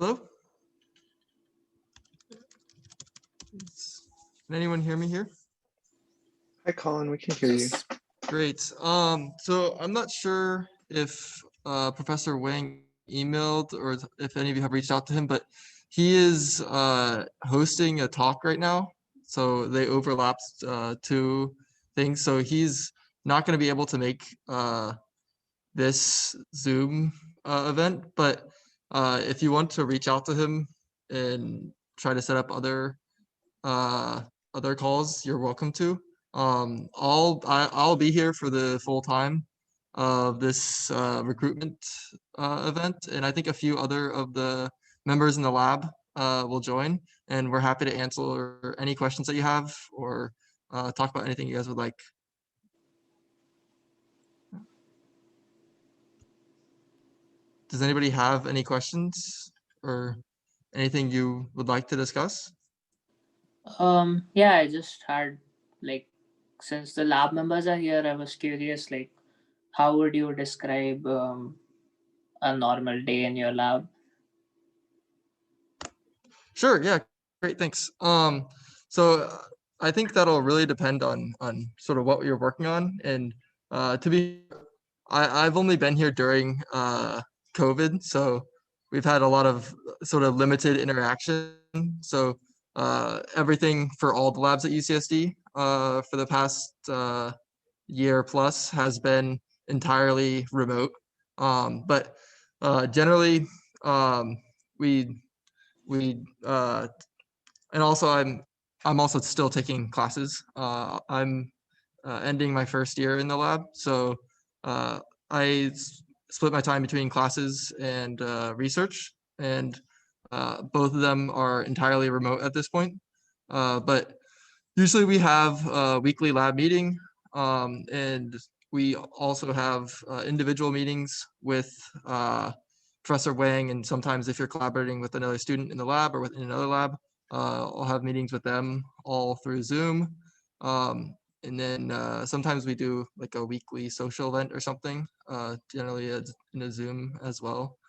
Hello? Can anyone hear me here? Hi, Colin. We can hear you. Great. So I'm not sure if Professor Wang emailed or if any of you have reached out to him, but he is hosting a talk right now. So they overlapped two things. So he's not going to be able to make this Zoom event, but if you want to reach out to him and try to set up uh, other calls, you're welcome to. I'll be here for the full time of this recruitment event, and I think a few other of the members in the lab will join, and we're happy to answer any questions that you have or talk about anything you guys would like. Does anybody have any questions or anything you would like to discuss? Yeah, I just had like since the lab members are here, I was curious how would you describe a normal day in your lab? Sure, yeah, great, thanks. So I think that'll really depend on sort of what you're working on. And to be, I've only been here during COVID, so we've had a lot of sort of limited interaction. So everything for all the labs at UCSD for the past year plus has been entirely remote. But generally, we we and also I'm also still taking classes. I'm ending my first year in the lab, so I split my time between classes and research, and both of them are entirely remote at this point. But usually we have a weekly lab meeting, and we also have individual meetings with Professor Wang, and sometimes if you're collaborating with another student in the lab or within another lab, I'll have meetings with them all through Zoom. And then sometimes we do like a weekly social event or something, generally in a Zoom as well.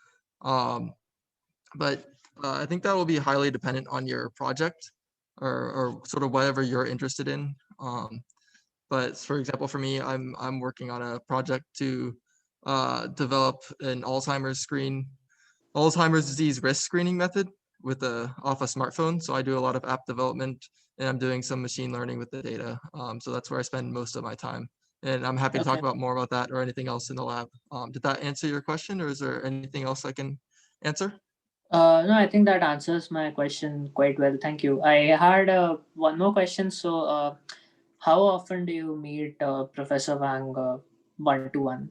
But I think that will be highly dependent on your project or sort of whatever you're interested in. But for example, for me, I'm working on a project to develop an Alzheimer's disease risk screening method off a smartphone. So I do a lot of app development, and I'm doing some machine learning with the data. So that's where I spend most of my time. And I'm happy to talk Okay. about more about that or anything else in the lab. Did that answer your question, or is there anything else I can answer? No, I think that answers my question quite well. Thank you. I had one more question. So, how often do you meet Professor Wang one to one?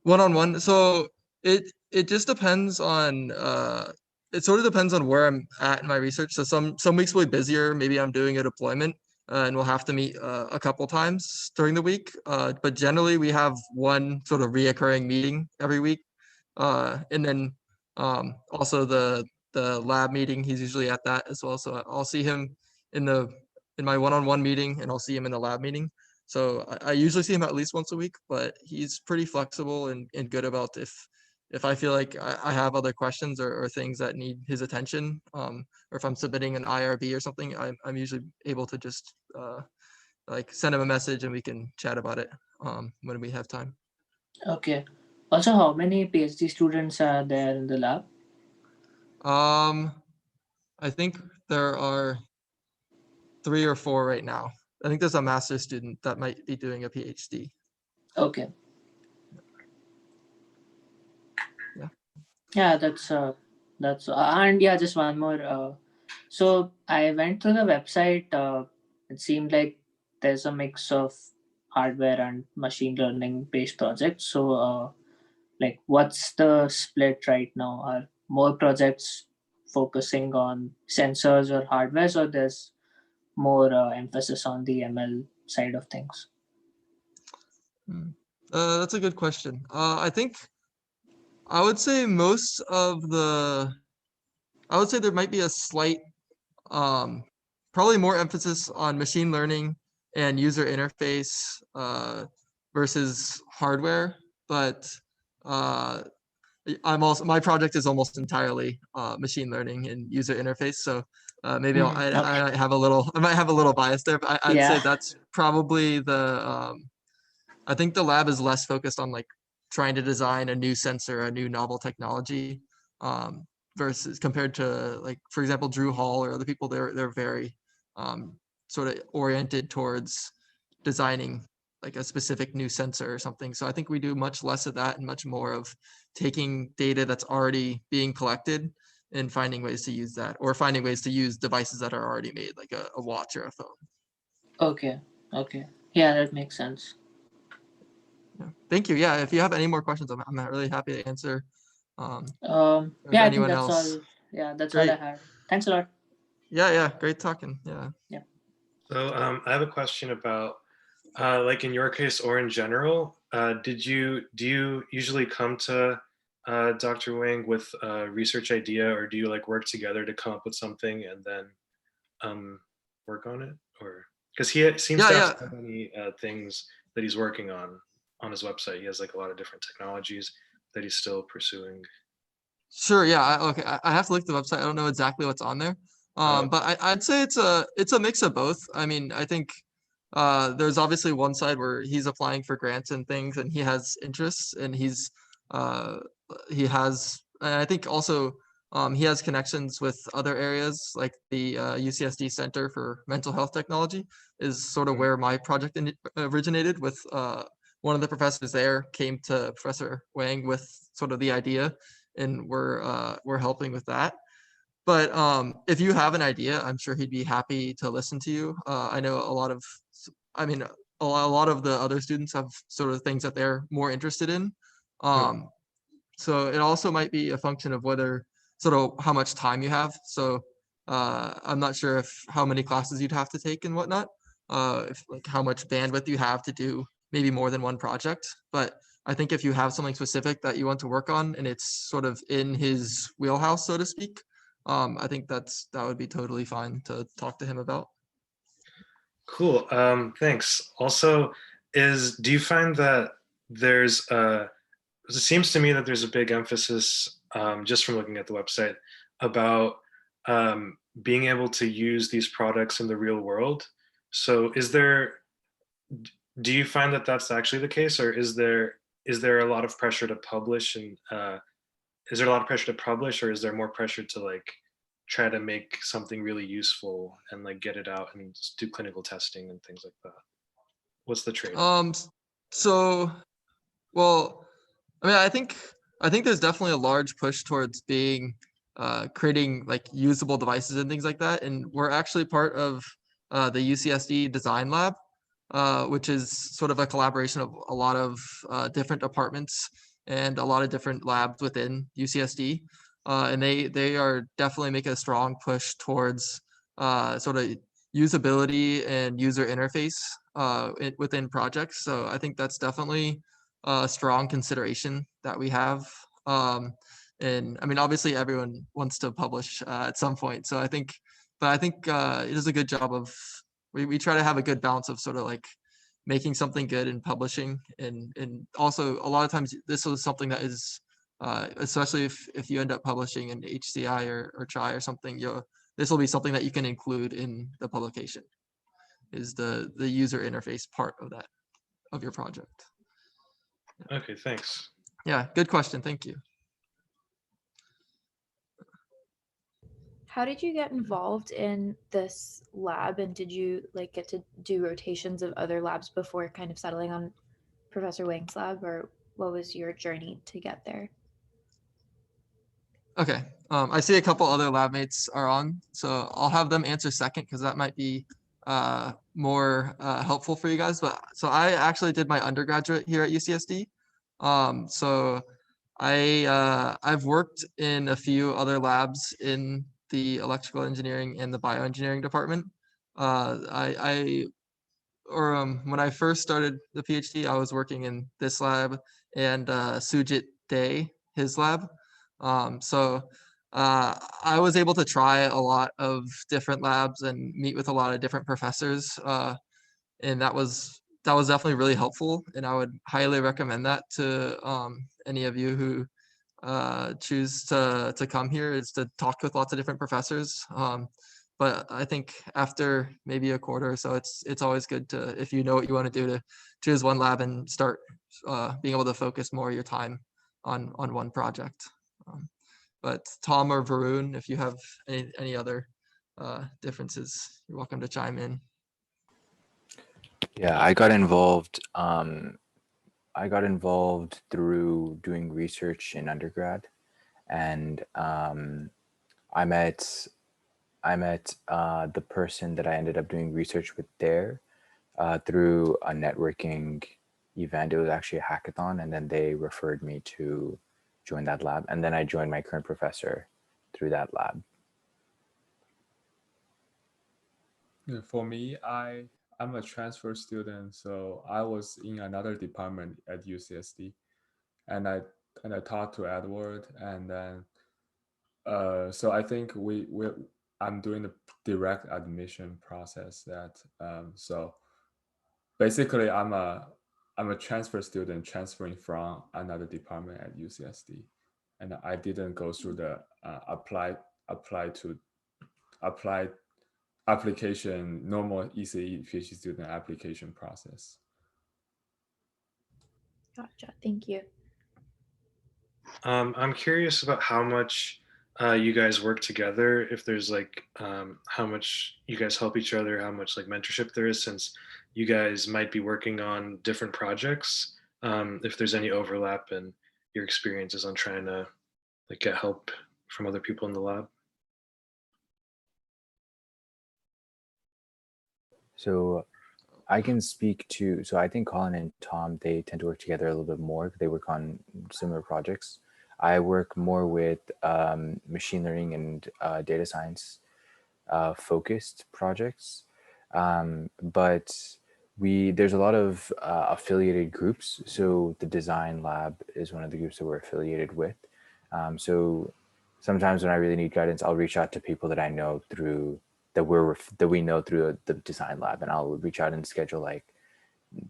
One-on-one. So it just depends on it sort of depends on where I'm at in my research. So some weeks will be busier. Maybe I'm doing a deployment and we'll have to meet a couple times during the week. But generally we have one sort of reoccurring meeting every week. And then also the lab meeting, he's usually at that as well. So I'll see him in the in my one-on-one meeting, and I'll see him in the lab meeting. So I usually see him at least once a week, but he's pretty flexible and good about if I feel like I have other questions or things that need his attention, or if I'm submitting an IRB or something, I'm usually able to just like send him a message and we can chat about it when we have time. Okay. Also, how many PhD students are there in the lab? Um, I think there are 3 or 4 right now. I think there's a master's student that might be doing a PhD. Okay. Yeah. Yeah, and yeah, just one more. So I went to the website. It seemed like there's a mix of hardware and machine learning based projects. So, what's the split right now? Are more projects focusing on sensors or hardware, or there's more emphasis on the ML side of things? Hmm. That's a good question. I think I would say I would say there might be a slight, um, probably more emphasis on machine learning and user interface versus hardware, but uh, my project is almost entirely machine learning and user interface. So maybe Okay. I might have a little bias there, but I'd say Yeah. that's probably I think the lab is less focused on like trying to design a new sensor, a new novel technology, versus compared to like, for example, Drew Hall or other people. They're very sort of oriented towards designing like a specific new sensor or something. So I think we do much less of that and much more of taking data that's already being collected and finding ways to use that, or finding ways to use devices that are already made, like a watch or a phone. Okay. Okay. Yeah, that makes sense. Yeah. Thank you. Yeah, if you have any more questions, I'm really happy to answer. If Yeah, I think anyone that's else, all. Yeah, that's all I great. had. Thanks a lot. Yeah, great talking. Yeah. Yeah. So I have a question about, like in your case or in general, do you usually come to Dr. Wang with a research idea, or do you like work together to come up with something and then work on it? Or because seems to have Yeah. so many things that he's working on his website. He has like a lot of different technologies that he's still pursuing. Sure. Yeah. Okay. I have to look at the website. I don't know exactly what's on there. But I'd say it's a mix of both. I mean, I think there's obviously one side where he's applying for grants and things, and he has interests, and uh, and I think also he has connections with other areas, like the UCSD Center for Mental Health Technology is sort of where my project originated with one of the professors there came to Professor Wang with sort of the idea, and we're helping with that. But if you have an idea, I'm sure he'd be happy to listen to you. I know I mean, a lot of the other students have sort of things that they're more interested in. So it also might be a function of whether sort of how much time you have. So I'm not sure if how many classes you'd have to take and whatnot. If like how much bandwidth you have to do maybe more than one project. But I think if you have something specific that you want to work on and it's sort of in his wheelhouse, so to speak, I think that would be totally fine to talk to him about. Cool. Thanks. Also, do you find that it seems to me that there's a big emphasis, just from looking at the website, about being able to use these products in the real world. So do you find that that's actually the case, or is there a lot of pressure to publish, and is there a lot of pressure to publish, or is there more pressure to like try to make something really useful and like get it out and do clinical testing and things like that? What's the trade-off? So, well, I mean, I think there's definitely a large push towards creating like usable devices and things like that. And we're actually part of the UCSD Design Lab, which is sort of a collaboration of a lot of different departments and a lot of different labs within UCSD. And they are definitely making a strong push towards sort of usability and user interface within projects. So I think that's definitely a strong consideration that we have. And I mean, obviously everyone wants to publish at some point. So I think it is a good job of, we try to have a good balance of sort of like making something good and publishing. And also a lot of times this is something that is, especially if you end up publishing in HCI or TRI or something, this will be something that you can include in the publication, is the user interface part of that, of your project. Okay, thanks. Yeah, good question. Thank you. How did you get involved in this lab, and did you like get to do rotations of other labs before kind of settling on Professor Wang's lab, or what was your journey to get there? Okay, I see a couple other lab mates are on, so I'll have them answer second because that might be more helpful for you guys. But so I actually did my undergraduate here at UCSD. So I've worked in a few other labs in the electrical engineering and the bioengineering department. When I first started the PhD, I was working in this lab and Sujit Day, his lab. So I was able to try a lot of different labs and meet with a lot of different professors. And that was definitely really helpful. And I would highly recommend that to any of you who choose to come here is to talk with lots of different professors. But I think after maybe a quarter or so, it's always good to, if you know what you want to do, to choose one lab and start being able to focus more of your time on one project. But Tom or Varun, if you have any other differences, you're welcome to chime in. Yeah, I got involved. I got involved through doing research in undergrad, and I met the person that I ended up doing research with there through a networking event. It was actually a hackathon, and then they referred me to join that lab, and then I joined my current professor through that lab. Yeah, for me, I'm a transfer student, so I was in another department at UCSD, and I talked to Edward, and then so I think I'm doing the direct admission process. That so basically I'm a transfer student transferring from another department at UCSD, and I didn't go through the apply application, normal ECE PhD student application process. Gotcha. Thank you. I'm curious about how much you guys work together. If there's like how much you guys help each other, how much like mentorship there is, since you guys might be working on different projects. If there's any overlap in your experiences on trying to like get help from other people in the lab. So I can speak to, so I think Colin and Tom, they tend to work together a little bit more. They work on similar projects. I work more with machine learning and data science focused projects. But there's a lot of affiliated groups. So the design lab is one of the groups that we're affiliated with. So sometimes when I really need guidance, I'll reach out to people that I know through that we know through the design lab, and I'll reach out and schedule like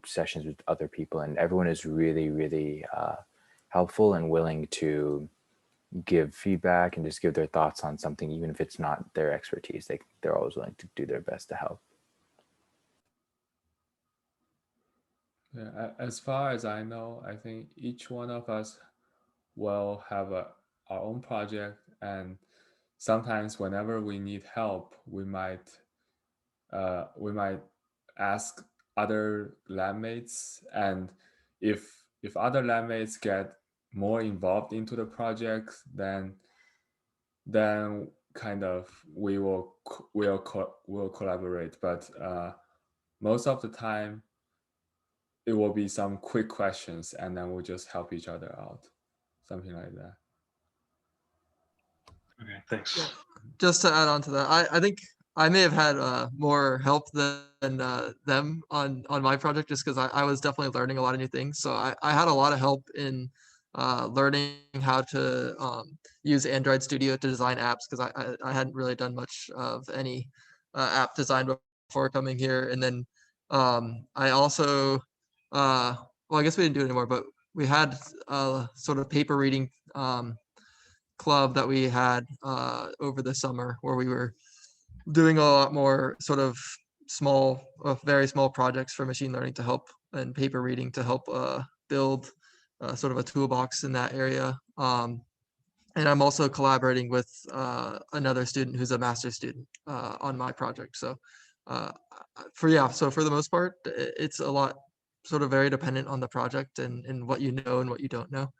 sessions with other people, and everyone is really, really helpful and willing to give feedback and just give their thoughts on something, even if it's not their expertise. They're always willing to do their best to help. Yeah, as far as I know, I think each one of us will have our own project, and sometimes whenever we need help, we might ask other lab mates, and if other lab mates get more involved into the project, then kind of we'll collaborate. But most of the time, it will be some quick questions, and then we'll just help each other out, something like that. Okay, thanks. Yeah. Just to add on to that, I think I may have had more help than them on my project, just because I was definitely learning a lot of new things. So I had a lot of help in learning how to use Android Studio to design apps, because I hadn't really done much of any app design before coming here. And then I also, well, I guess we didn't do it anymore, but we had sort of paper reading club that we had over the summer, where we were doing a lot more sort of very small projects for machine learning to help, and paper reading to help build sort of a toolbox in that area. And I'm also collaborating with another student who's a master's student on my project. So so for the most part, it's a lot sort of very dependent on the project and what you know and what you don't know.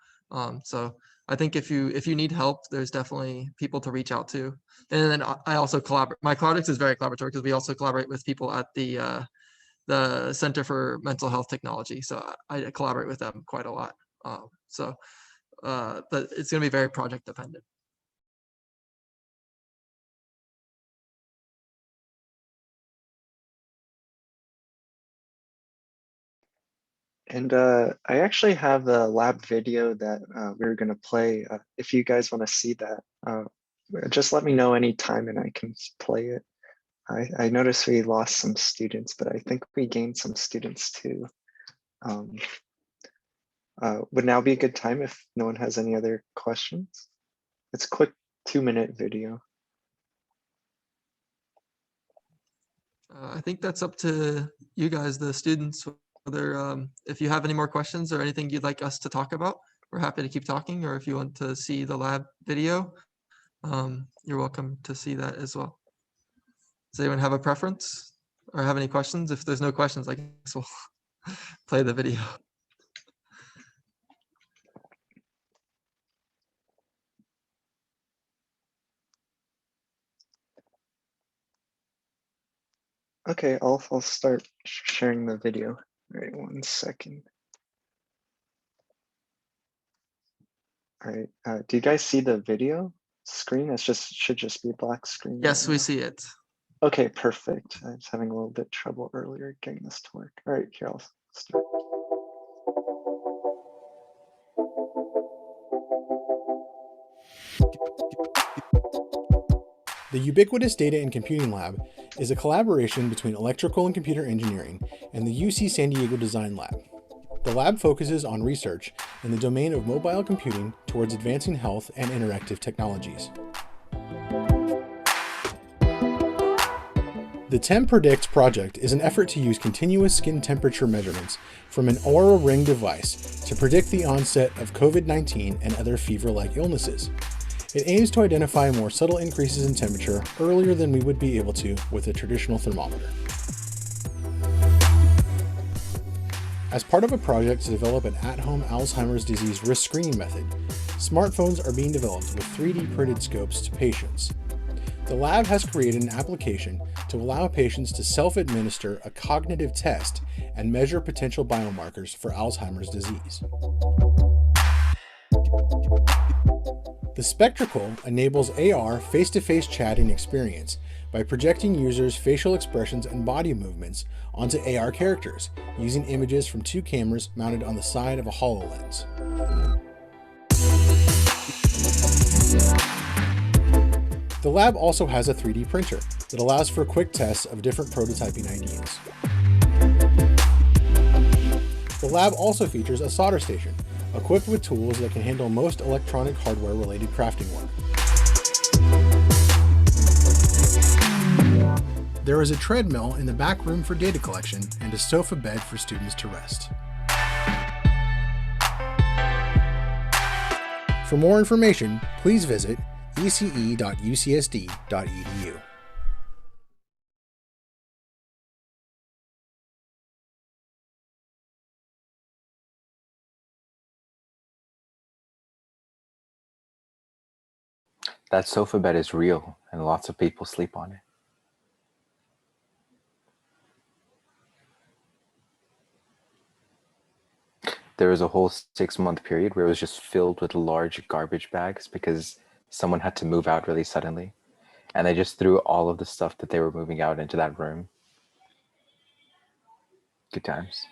So I think if you need help, there's definitely people to reach out to. And then I also collaborate. My project is very collaborative, because we also collaborate with people at the Center for Mental Health Technology. So I collaborate with them quite a lot. But it's going to be very project dependent. And I actually have a lab video that we're going to play. If you guys want to see that, just let me know anytime and I can play it. I noticed we lost some students, but I think we gained some students too. would now be a good time if no one has any other questions? It's a quick 2-minute video. I think that's up to you guys, the students, whether if you have any more questions or anything you'd like us to talk about, we're happy to keep talking, or if you want to see the lab video, you're welcome to see that as well. Does anyone have a preference or have any questions? If there's no questions, I guess we'll play the video. Okay, I'll start sharing the video. All right, 1 second. All right, do you guys see the video screen? It should just be a black screen. Yes, right we now. see it. Okay, perfect. I was having a little bit trouble earlier getting this to work. All right, here I'll start. The Ubiquitous Data and Computing Lab is a collaboration between electrical and computer engineering and the UC San Diego Design Lab. The lab focuses on research in the domain of mobile computing towards advancing health and interactive technologies. The TempPredict project is an effort to use continuous skin temperature measurements from an Oura Ring device to predict the onset of COVID-19 and other fever-like illnesses. It aims to identify more subtle increases in temperature earlier than we would be able to with a traditional thermometer. As part of a project to develop an at-home Alzheimer's disease risk screening method, smartphones are being developed with 3D printed scopes to patients. The lab has created an application to allow patients to self-administer a cognitive test and measure potential biomarkers for Alzheimer's disease. The Spectacle enables AR face-to-face chatting experience by projecting users' facial expressions and body movements onto AR characters using images from 2 cameras mounted on the side of a HoloLens. The lab also has a 3D printer that allows for quick tests of different prototyping ideas. The lab also features a solder station, equipped with tools that can handle most electronic hardware-related crafting work. There is a treadmill in the back room for data collection and a sofa bed for students to rest. For more information, please visit ece.ucsd.edu. That sofa bed is real, and lots of people sleep on it. There was a whole 6-month period where it was just filled with large garbage bags because someone had to move out really suddenly. And they just threw all of the stuff that they were moving out into that room. Good times.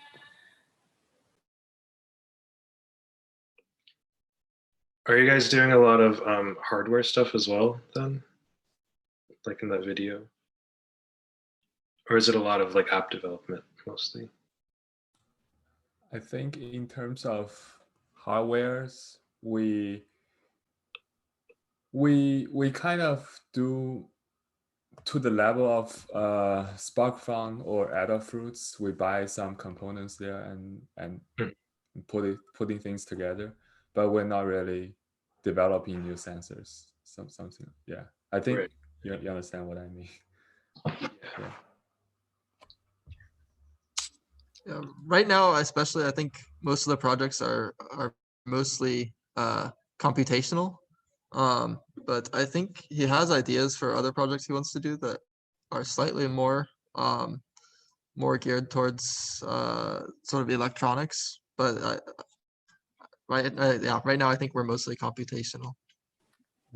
Are you guys doing a lot of hardware stuff as well then? Like in that video? Or is it a lot of like app development mostly? I think in terms of hardwares, we kind of do to the level of SparkFun or Adafruits. We buy some components there and putting things together, but we're not really developing new sensors. Something, yeah. I think Right. you understand what I mean. Yeah. Yeah, right now, especially, I think most of the projects are mostly computational. But I think he has ideas for other projects he wants to do that are slightly more geared towards sort of electronics. But right now I think we're mostly computational.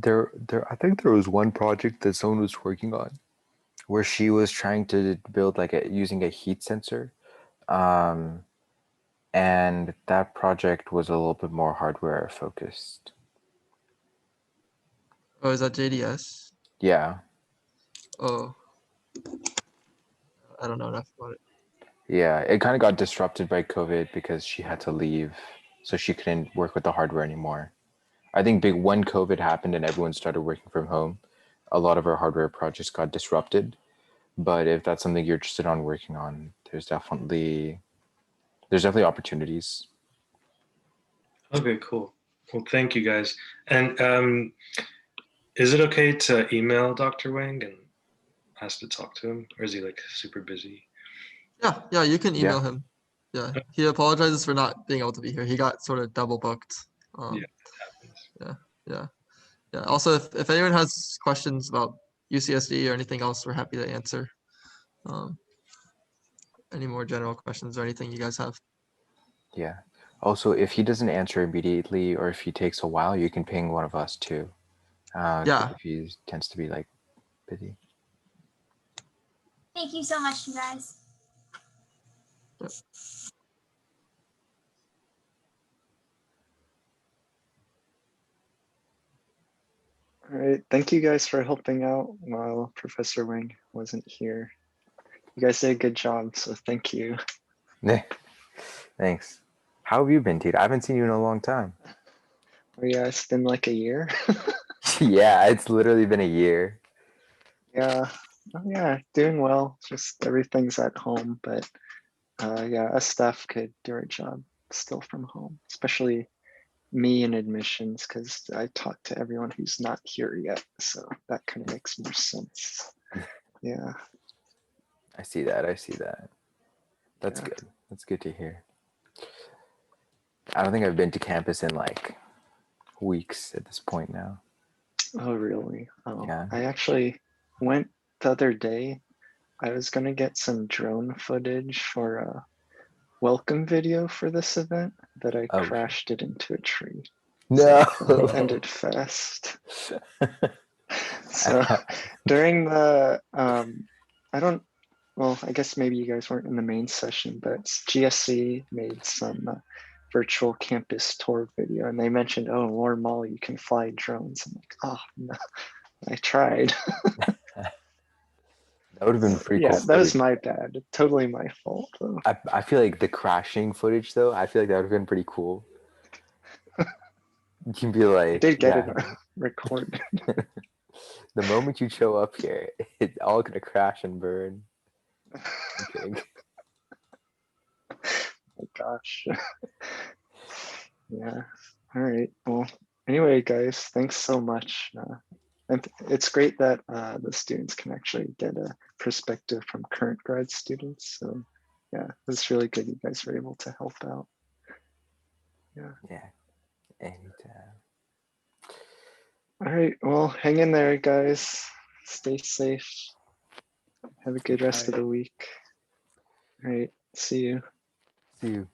I think there was one project that someone was working on where she was trying to build using a heat sensor. And that project was a little bit more hardware focused. Oh, is that JDS? Yeah. Oh, I don't know enough about it. Yeah, it kind of got disrupted by COVID because she had to leave so she couldn't work with the hardware anymore. I think when COVID happened and everyone started working from home, a lot of our hardware projects got disrupted. But if that's something you're interested on working on, there's definitely opportunities. Okay, cool. Well, thank you guys. And is it okay to email Dr. Wang and ask to talk to him, or is he like super busy? Yeah, you can email Yeah. him. Yeah, he apologizes for not being able to be here. He got sort of double booked. Yeah, it happens. Yeah. Also, if anyone has questions about UCSD or anything else, we're happy to answer. Any more general questions or anything you guys have? Yeah. Also, if he doesn't answer immediately or if he takes a while, you can ping one of us too. Yeah. If he tends to be like busy. Thank you so much, you guys. Yep. All right, thank you guys for helping out while Professor Wang wasn't here. You guys did a good job, so thank you. Thanks. How have you been, dude? I haven't seen you in a long time. Oh yeah, it's been like a year. Yeah, it's literally been a year. Yeah, oh, yeah, doing well. Just everything's at home, but yeah, us staff could do our job still from home, especially me in admissions, because I talk to everyone who's not here yet, so that kind of makes more sense. Yeah. I see that. That's Yeah. good. That's good to hear. I don't think I've been to campus in like weeks at this point now. Oh, really? Oh, Yeah. I actually went the other day. I was gonna get some drone footage for a welcome video for this event, but I Oh, crashed it into a tree. no. So it ended fast. So during the, I guess maybe you guys weren't in the main session, but GSC made some virtual campus tour video, and they mentioned, oh, Lore Mall, you can fly drones. I'm like, oh, no, I tried. That would have been pretty Yeah, cool. that was my bad. Totally my fault, though. I feel like the crashing footage though, I feel like that would have been pretty cool. You can be I like, did get yeah, it recorded. the moment you show up here, it's all gonna crash and burn. I'm kidding. Oh gosh. Yeah. All right. Well, anyway, guys, thanks so much. And it's great that the students can actually get a perspective from current grad students. So yeah, it's really good you guys were able to help out. Yeah. Yeah. Anytime. All right. Well, hang in there, guys. Stay safe. Have a good rest of the week. All right. See you. See you.